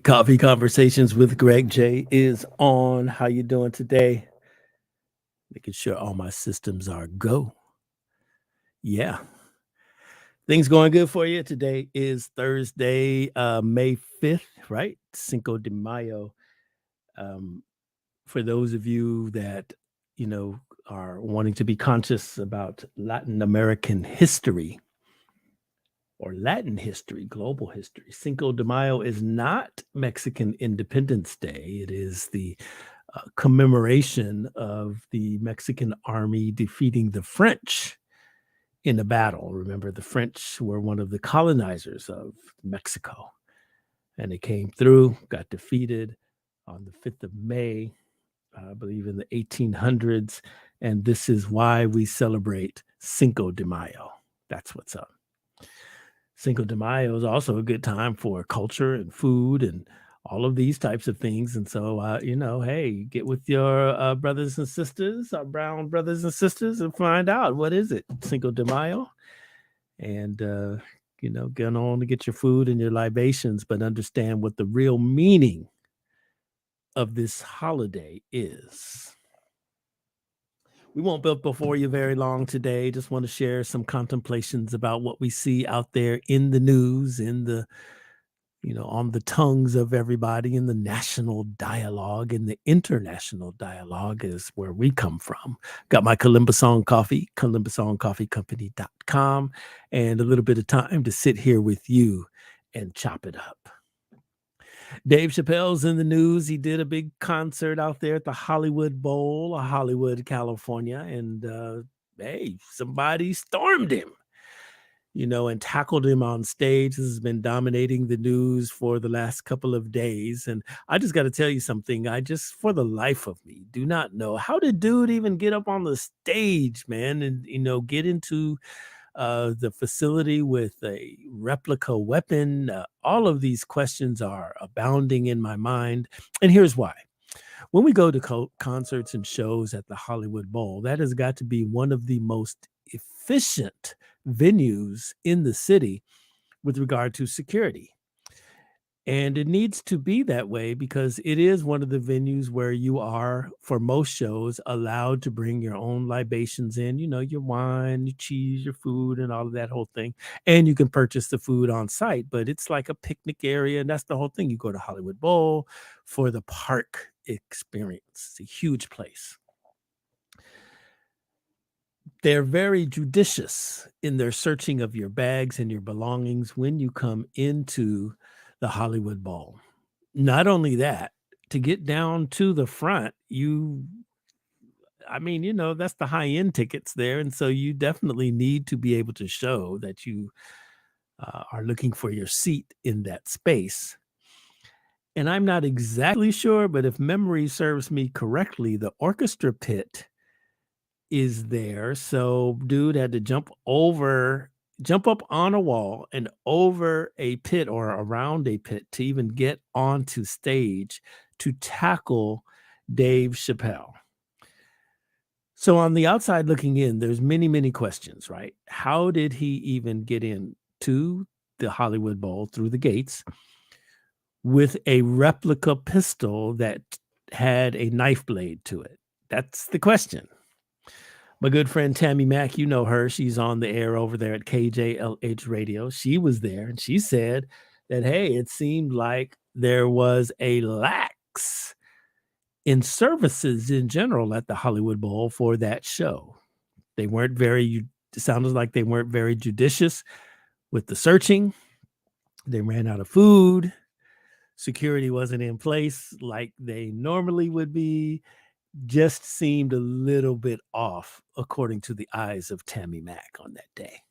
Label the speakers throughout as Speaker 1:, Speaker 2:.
Speaker 1: Coffee Conversations with Greg J is on. How you doing today? Making sure all my systems are go. Yeah, things going good for you. Today is Thursday, May 5th, right? Cinco de Mayo. Um, for those of you that, you know, are wanting to be conscious about Latin American history or Latin history, global history, Cinco de Mayo is not Mexican Independence Day. It is the commemoration of the Mexican army defeating the French in a battle. Remember, the French were one of the colonizers of Mexico, and they came through, got defeated on the 5th of May, I believe in the 1800s. And this is why we celebrate Cinco de Mayo. That's what's up. Cinco de Mayo is also a good time for culture and food and all of these types of things. And so, hey, get with your brothers and sisters, our brown brothers and sisters, and find out what is it, Cinco de Mayo, and get on to get your food and your libations, but understand what the real meaning of this holiday is. We won't be before you very long today. Just want to share some contemplations about what we see out there in the news, on the tongues of everybody, in the national dialogue, in the international dialogue is where we come from. Got my Columbusong coffee, columbusongcoffeecompany.com, and a little bit of time to sit here with you and chop it up. Dave Chappell's in the news. He did a big concert out there at the Hollywood Bowl, Hollywood, California, and hey, somebody stormed him, and tackled him on stage. This has been dominating the news for the last couple of days. And I just got to tell you something. I just, for the life of me, do not know how did dude even get up on the stage, man, and, get into the facility with a replica weapon. All of these questions are abounding in my mind. And here's why. When we go to concerts and shows at the Hollywood Bowl, that has got to be one of the most efficient venues in the city with regard to security. And it needs to be that way because it is one of the venues where you are, for most shows, allowed to bring your own libations in, your wine, your cheese, your food, and all of that whole thing. And you can purchase the food on site, but it's like a picnic area. And that's the whole thing. You go to Hollywood Bowl for the park experience. It's a huge place. They're very judicious in their searching of your bags and your belongings when you come into the Hollywood Bowl. Not only that, to get down to the front, that's the high-end tickets there. And so you definitely need to be able to show that you are looking for your seat in that space. And I'm not exactly sure, but if memory serves me correctly, the orchestra pit is there. So dude had to jump up on a wall and over a pit or around a pit to even get onto stage to tackle Dave Chappell. So on the outside looking in, there's many, many questions, right? How did he even get into the Hollywood Bowl through the gates with a replica pistol that had a knife blade to it? That's the question. My good friend Tammy Mack, you know her. She's on the air over there at KJLH Radio. She was there and she said that, hey, it seemed like there was a lax in services in general at the Hollywood Bowl for that show. It sounded like they weren't very judicious with the searching. They ran out of food. Security wasn't in place like they normally would be. Just seemed a little bit off, according to the eyes of Tammy Mack on that day.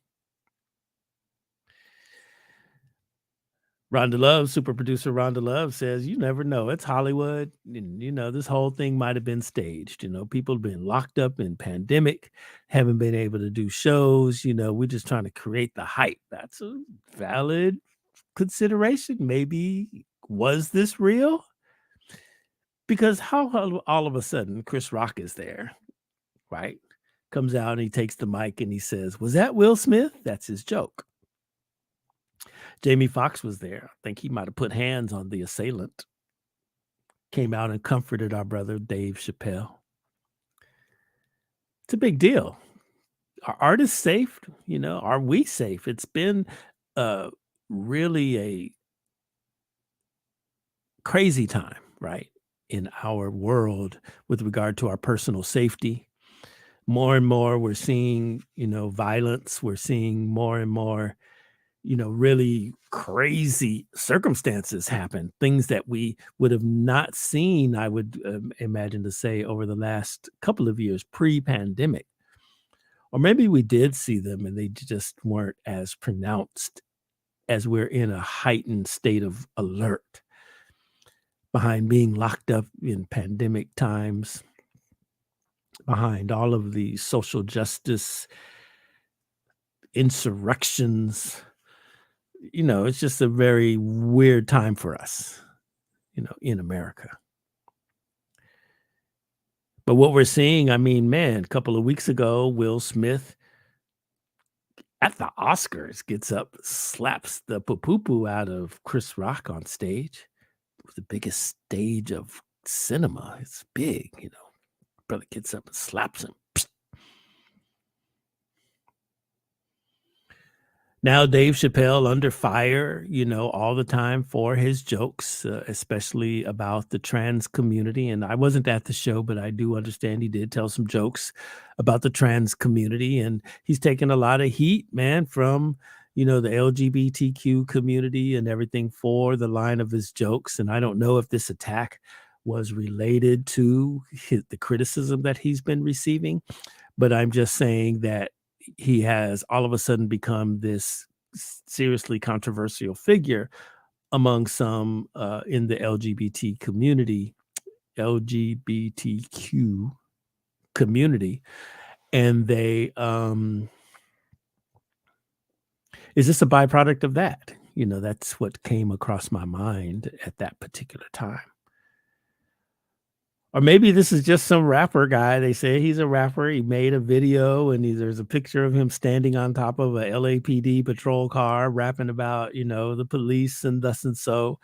Speaker 1: Rhonda Love, super producer Rhonda Love says, you never know. It's Hollywood. And, this whole thing might have been staged. People have been locked up in pandemic, haven't been able to do shows. We're just trying to create the hype. That's a valid consideration. Maybe, was this real? Because how all of a sudden Chris Rock is there, right? Comes out and he takes the mic and he says, was that Will Smith? That's his joke. Jamie Foxx was there. I think he might have put hands on the assailant. Came out and comforted our brother Dave Chappell. It's a big deal. Are artists safe? Are we safe? It's been uh, really a crazy time, right, in our world with regard to our personal safety. More and more, we're seeing, violence. We're seeing more and more, really crazy circumstances happen, things that we would have not seen, I would imagine to say, over the last couple of years pre-pandemic. Or maybe we did see them and they just weren't as pronounced as we're in a heightened state of alert behind being locked up in pandemic times, behind all of the social justice insurrections. It's just a very weird time for us, in America. But what we're seeing, I mean, man, a couple of weeks ago, Will Smith at the Oscars gets up, slaps the poo out of Chris Rock on stage. It was the biggest stage of cinema. It's big, Brother gets up and slaps him. Now Dave Chappelle under fire, all the time for his jokes, especially about the trans community. And I wasn't at the show, but I do understand he did tell some jokes about the trans community. And he's taken a lot of heat, man, from, the LGBTQ community and everything for the line of his jokes. And I don't know if this attack was related to the criticism that he's been receiving, but I'm just saying that he has all of a sudden become this seriously controversial figure among some in the LGBTQ community. And is this a byproduct of that? That's what came across my mind at that particular time. Or maybe this is just some rapper guy. They say he's a rapper. He made a video and there's a picture of him standing on top of a LAPD patrol car rapping about, the police and thus and so.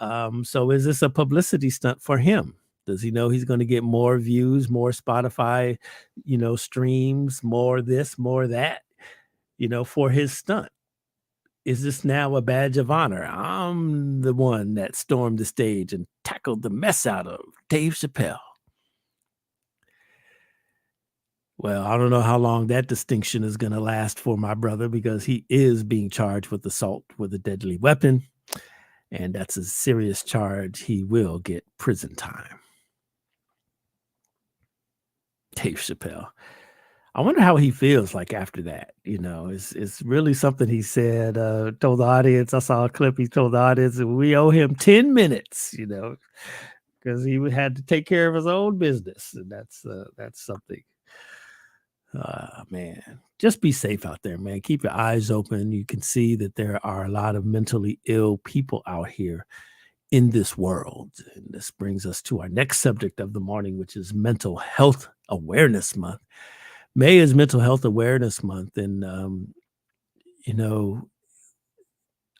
Speaker 1: So is this a publicity stunt for him? Does he know he's going to get more views, more Spotify, streams, more this, more that, for his stunt? Is this now a badge of honor? I'm the one that stormed the stage and tackled the mess out of Dave Chappelle. Well, I don't know how long that distinction is going to last for my brother because he is being charged with assault with a deadly weapon. And that's a serious charge. He will get prison time. Dave Chappelle. I wonder how he feels like after that. It's really something he said, told the audience. I saw a clip. He told the audience that we owe him 10 minutes, because he had to take care of his own business. And that's something. Man, just be safe out there, man. Keep your eyes open. You can see that there are a lot of mentally ill people out here in this world. And this brings us to our next subject of the morning, which is Mental Health Awareness Month. May is Mental Health Awareness Month. And,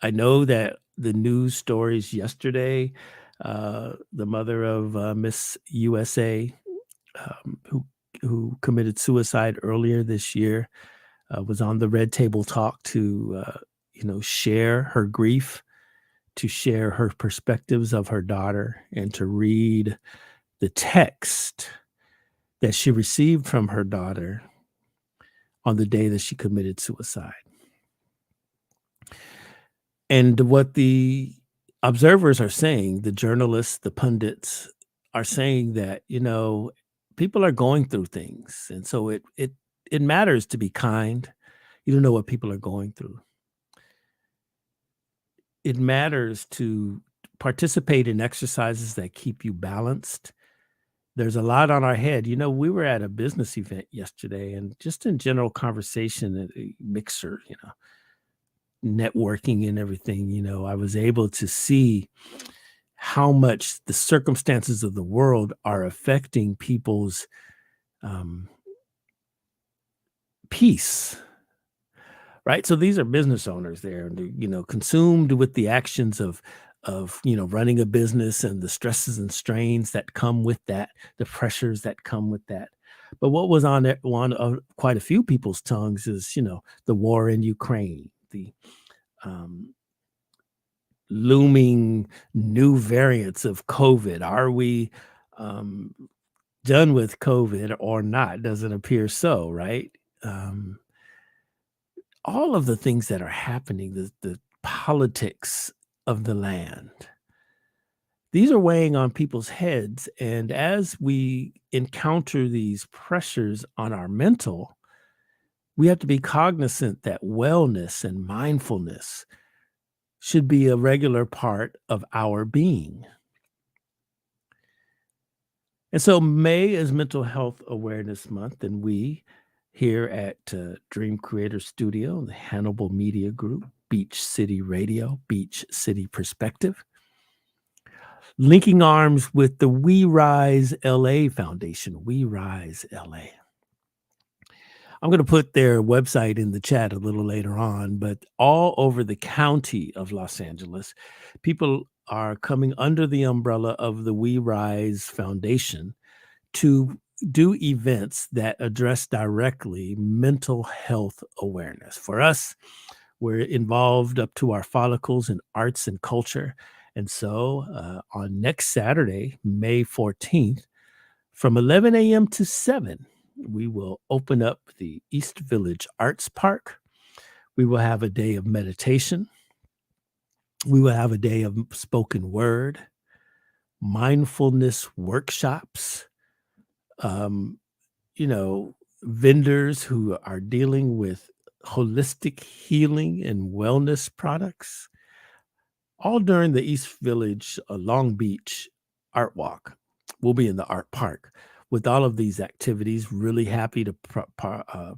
Speaker 1: I know that the news stories yesterday, the mother of Miss USA, who committed suicide earlier this year, was on the Red Table Talk to, share her grief, to share her perspectives of her daughter, and to read the text that she received from her daughter on the day that she committed suicide. And what the observers are saying, the journalists, the pundits are saying that, people are going through things. And so it matters to be kind. You don't know what people are going through. It matters to participate in exercises that keep you balanced. There's a lot on our head. We were at a business event yesterday and just in general conversation, a mixer, networking and everything, I was able to see how much the circumstances of the world are affecting people's peace, right? So these are business owners there, and consumed with the actions of running a business and the stresses and strains that come with that, the pressures that come with that. But what was on one of quite a few people's tongues is the war in Ukraine, the um, looming new variants of COVID. Are we um, done with COVID or not? Doesn't appear so, right? Um, all of the things that are happening, the politics of the land, these are weighing on people's heads. And as we encounter these pressures on our mental, we have to be cognizant that wellness and mindfulness should be a regular part of our being. And so May is Mental Health Awareness Month, and we here at Dream Creator Studio, the Hannibal Media Group, Beach City Radio, Beach City Perspective, linking arms with the We Rise LA Foundation, We Rise LA. I'm going to put their website in the chat a little later on, but all over the county of Los Angeles, people are coming under the umbrella of the We Rise Foundation to do events that address directly mental health awareness. For us, we're involved up to our follicles in arts and culture. And so on next Saturday, May 14th, from 11 a.m. to 7, we will open up the East Village Arts Park. We will have a day of meditation. We will have a day of spoken word, mindfulness workshops, um, vendors who are dealing with holistic healing and wellness products, all during the East Village Long Beach Art Walk. We'll be in the art park with all of these activities. Really happy to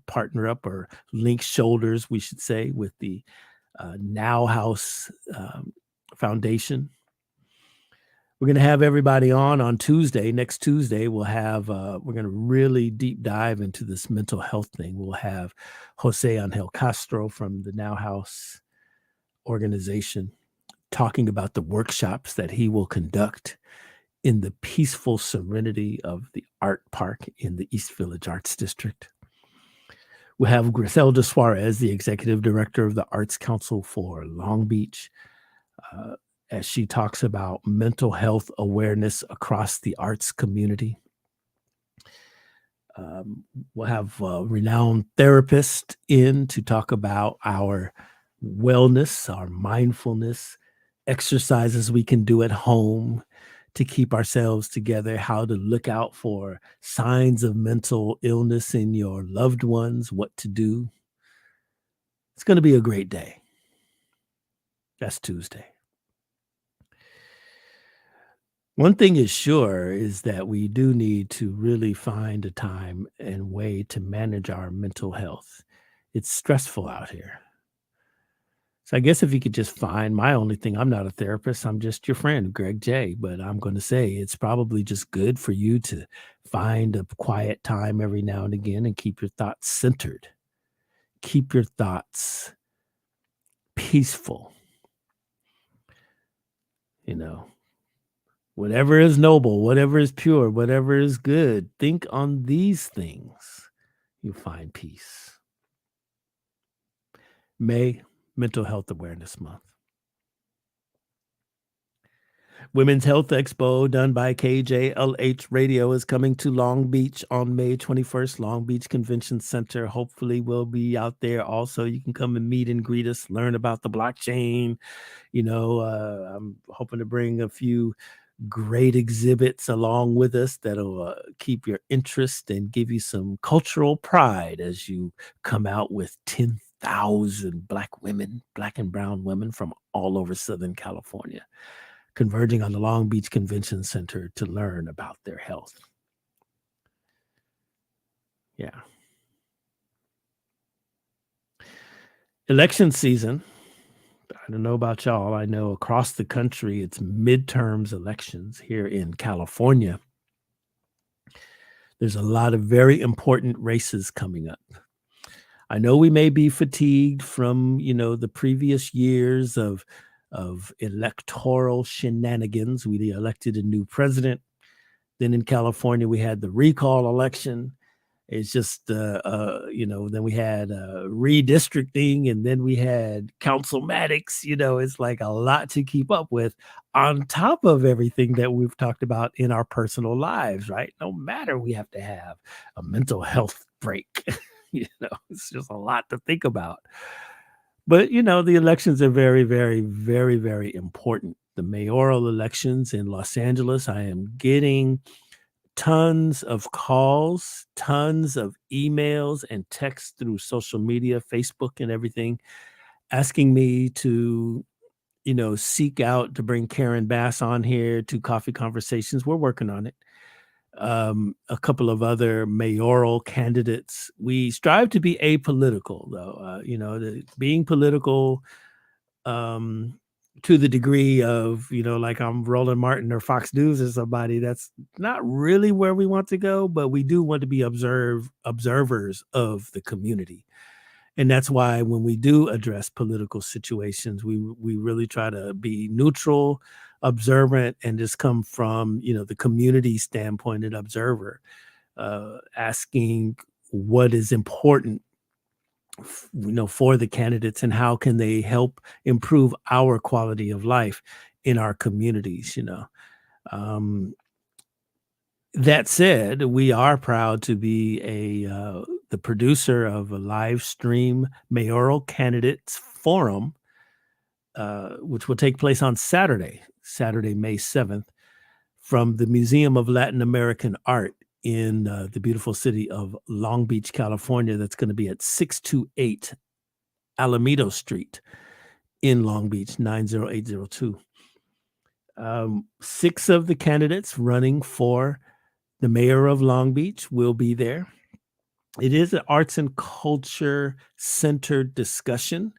Speaker 1: partner up or link shoulders, we should say, with the Now House Foundation. We're going to have everybody on Tuesday. Next Tuesday, we'll have, we're going to really deep dive into this mental health thing. We'll have Jose Angel Castro from the Now House organization talking about the workshops that he will conduct in the peaceful serenity of the art park in the East Village Arts District. We'll have Griselda Suarez, the executive director of the Arts Council for Long Beach, as she talks about mental health awareness across the arts community. We'll have a renowned therapist in to talk about our wellness, our mindfulness, exercises we can do at home to keep ourselves together, how to look out for signs of mental illness in your loved ones, what to do. It's going to be a great day. That's Tuesday. One thing is sure is that we do need to really find a time and way to manage our mental health. It's stressful out here. So I guess if you could just find my only thing, I'm not a therapist, I'm just your friend, Greg J. But I'm going to say it's probably just good for you to find a quiet time every now and again and keep your thoughts centered. Keep your thoughts peaceful. Whatever is noble, whatever is pure, whatever is good, think on these things. You'll find peace. May, Mental Health Awareness Month. Women's Health Expo done by KJLH Radio is coming to Long Beach on May 21st, Long Beach Convention Center. Hopefully we'll be out there also. You can come and meet and greet us, learn about the blockchain. I'm hoping to bring a few great exhibits along with us that'll keep your interest and give you some cultural pride as you come out with 10,000 Black women, Black and brown women from all over Southern California, converging on the Long Beach Convention Center to learn about their health. Yeah. Election season. I don't know about y'all. I know across the country, it's midterms elections. Here in California, there's a lot of very important races coming up. I know we may be fatigued from, the previous years of electoral shenanigans. We elected a new president. Then in California, we had the recall election. It's just, then we had redistricting, and then we had councilmatics. It's like a lot to keep up with on top of everything that we've talked about in our personal lives, right? No matter, we have to have a mental health break. It's just a lot to think about. But, the elections are very, very, very, very important. The mayoral elections in Los Angeles, I am getting tons of calls, tons of emails and texts through social media, Facebook and everything, asking me to, seek out to bring Karen Bass on here to coffee conversations. We're working on it. A couple of other mayoral candidates. We strive to be apolitical, though. Being political, um, to the degree of, like I'm Roland Martin or Fox News or somebody, that's not really where we want to go, but we do want to be observers of the community. And that's why when we do address political situations, we really try to be neutral, observant, and just come from, the community standpoint and observer, asking what is important for the candidates and how can they help improve our quality of life in our communities. um, that said, we are proud to be the producer of a live stream mayoral candidates forum, which will take place on Saturday, May 7th, from the Museum of Latin American Art in the beautiful city of Long Beach, California. That's going to be at 628 Alameda Street in Long Beach, 90802. Six of the candidates running for the mayor of Long Beach will be there. It is an arts and culture centered discussion.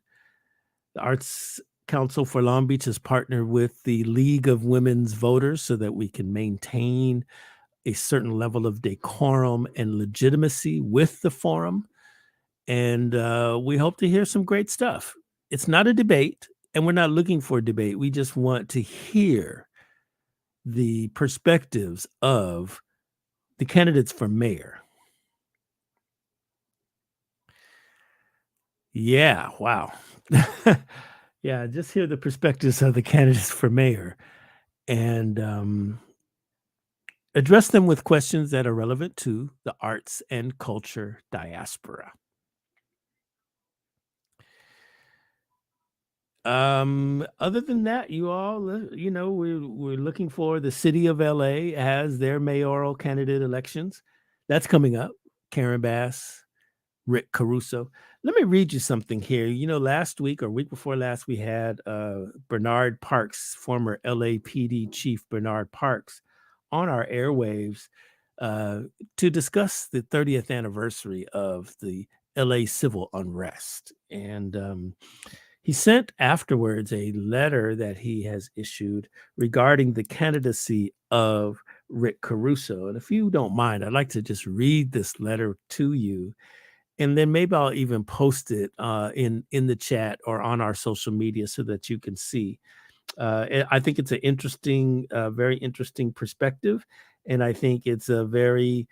Speaker 1: The Arts Council for Long Beach has partnered with the League of Women's Voters so that we can maintain a certain level of decorum and legitimacy with the forum. And we hope to hear some great stuff. It's not a debate, and we're not looking for a debate. We just want to hear the perspectives of the candidates for mayor. Yeah, wow. Yeah, just hear the perspectives of the candidates for mayor and address them with questions that are relevant to the arts and culture diaspora. Other than that, you all, we're looking for the city of LA as their mayoral candidate elections. That's coming up. Karen Bass, Rick Caruso. Let me read you something here. Last week or week before last, we had Bernard Parks, former LAPD chief Bernard Parks, on our airwaves to discuss the 30th anniversary of the LA civil unrest. And he sent afterwards a letter that he has issued regarding the candidacy of Rick Caruso. And if you don't mind, I'd like to just read this letter to you, and then maybe I'll even post it in the chat or on our social media so that you can see. I think it's an interesting, very interesting perspective, and I think it's a very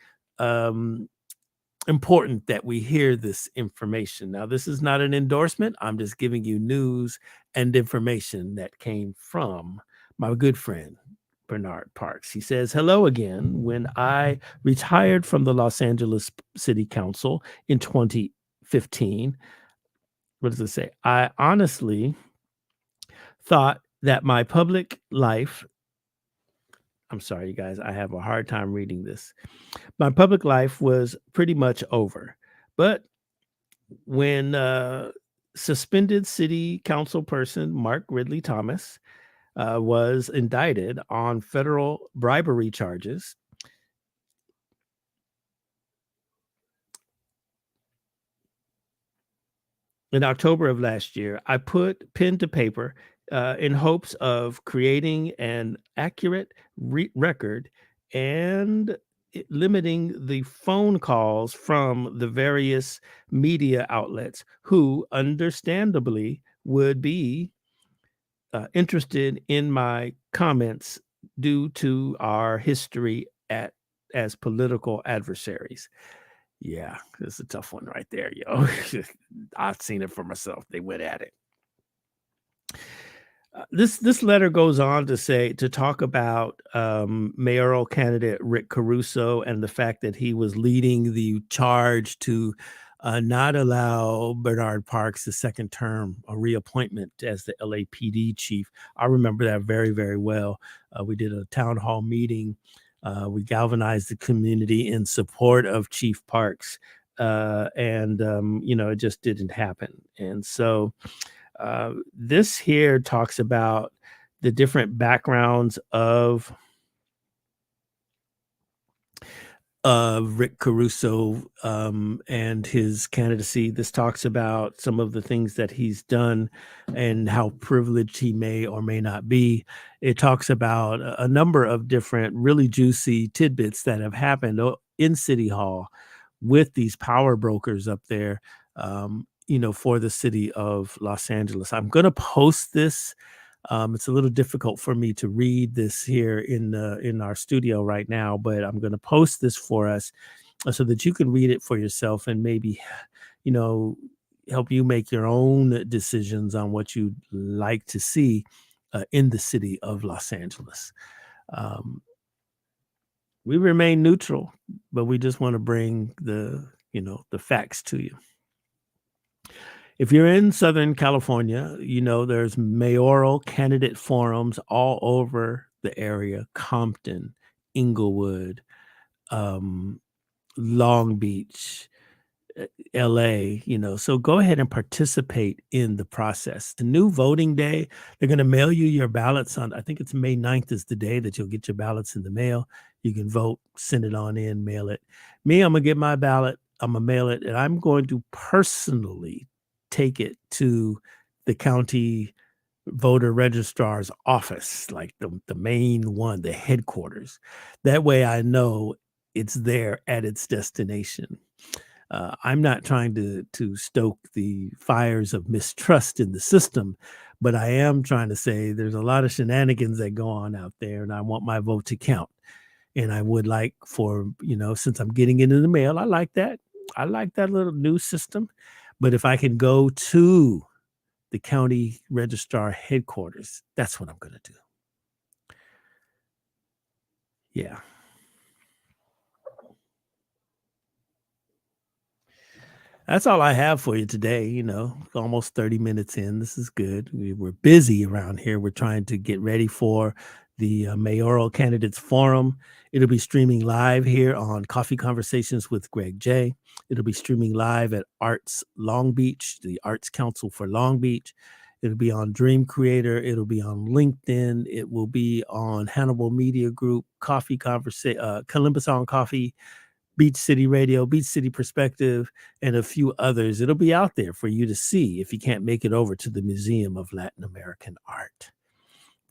Speaker 1: important that we hear this information. Now, this is not an endorsement. I'm just giving you news and information that came from my good friend, Bernard Parks. He says, "Hello again. When I retired from the Los Angeles City Council in 2015, what does it say? I honestly thought that my public life, I'm sorry, you guys, I have a hard time reading this. My public life was pretty much over. But when suspended city council person Mark Ridley Thomas was indicted on federal bribery charges in October of last year, I put pen to paper in hopes of creating an accurate record and limiting the phone calls from the various media outlets who understandably would be interested in my comments due to our history at as political adversaries. Yeah, it's a tough one right there, yo. I've seen it for myself. They went at it. This letter goes on to say to talk about mayoral candidate Rick Caruso and the fact that he was leading the charge to not allow Bernard Parks a second term, a reappointment as the LAPD chief. I remember that very, very well. We did a town hall meeting. We galvanized the community in support of Chief Parks, and it just didn't happen. And so this here talks about the different backgrounds of Rick Caruso and his candidacy. This talks about some of the things that he's done and how privileged he may or may not be. It talks about a number of different really juicy tidbits that have happened in City Hall with these power brokers up there, for the city of Los Angeles. I'm going to post this. It's a little difficult for me to read this here in our studio right now, but I'm going to post this for us so that you can read it for yourself and maybe, you know, help you make your own decisions on what you'd like to see in the city of Los Angeles. Um, we remain neutral, but we just want to bring the facts to you. If you're in Southern California, there's mayoral candidate forums all over the area, Compton, Inglewood, um, Long Beach, LA, so go ahead and participate in the process. The new voting day, they're going to mail you your ballots on, I think it's May 9th is the day that you'll get your ballots in the mail. You can vote, send it on in, mail it. Me, I'm going to get my ballot, I'm going to mail it, and I'm going to personally take it to the county voter registrar's office, like the main one, the headquarters. That way I know it's there at its destination. I'm not trying to stoke the fires of mistrust in the system, but I am trying to say there's a lot of shenanigans that go on out there, and I want my vote to count. And I would like for, since I'm getting it in the mail, I like that. I like that little new system. But if I can go to the county registrar headquarters, that's what I'm going to do. Yeah. That's all I have for you today. Almost 30 minutes in. This is good. We're busy around here. We're trying to get ready for the Mayoral Candidates Forum. It'll be streaming live here on Coffee Conversations with Greg J. It'll be streaming live at Arts Long Beach, the Arts Council for Long Beach. It'll be on Dream Creator. It'll be on LinkedIn. It will be on Hannibal Media Group, Columbus on Coffee, Beach City Radio, Beach City Perspective, and a few others. It'll be out there for you to see if you can't make it over to the Museum of Latin American Art.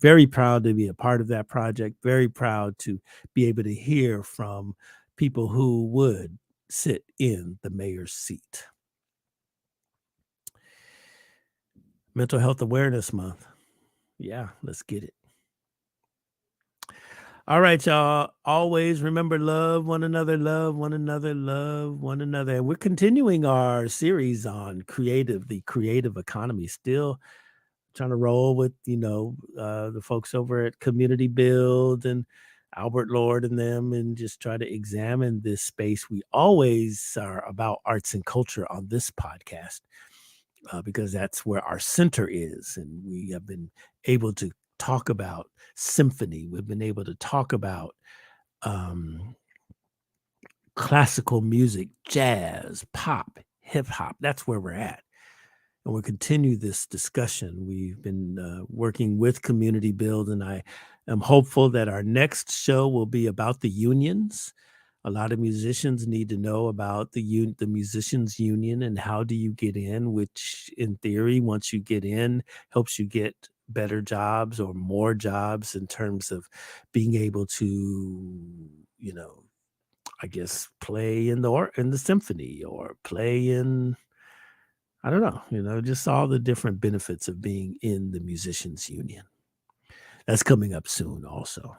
Speaker 1: Very proud to be a part of that project. Very proud to be able to hear from people who would sit in the mayor's seat. Mental Health Awareness Month. Yeah, let's get it. All right, y'all. Always remember, love one another, love one another, love one another. And we're continuing our series on the creative economy. Still trying to roll with, the folks over at Community Build and Albert Lord and them, and just try to examine this space. We always are about arts and culture on this podcast because that's where our center is. And we have been able to talk about symphony. We've been able to talk about um, classical music, jazz, pop, hip hop. That's where we're at. And we'll continue this discussion. We've been working with Community Build, and I am hopeful that our next show will be about the unions. A lot of musicians need to know about the musicians union and how do you get in, which in theory, once you get in, helps you get better jobs or more jobs in terms of being able to, I guess, play in the symphony or play in I don't know, just all the different benefits of being in the musicians union. That's coming up soon also.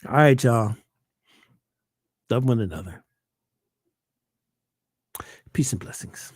Speaker 1: All right, y'all. Love one another. Peace and blessings.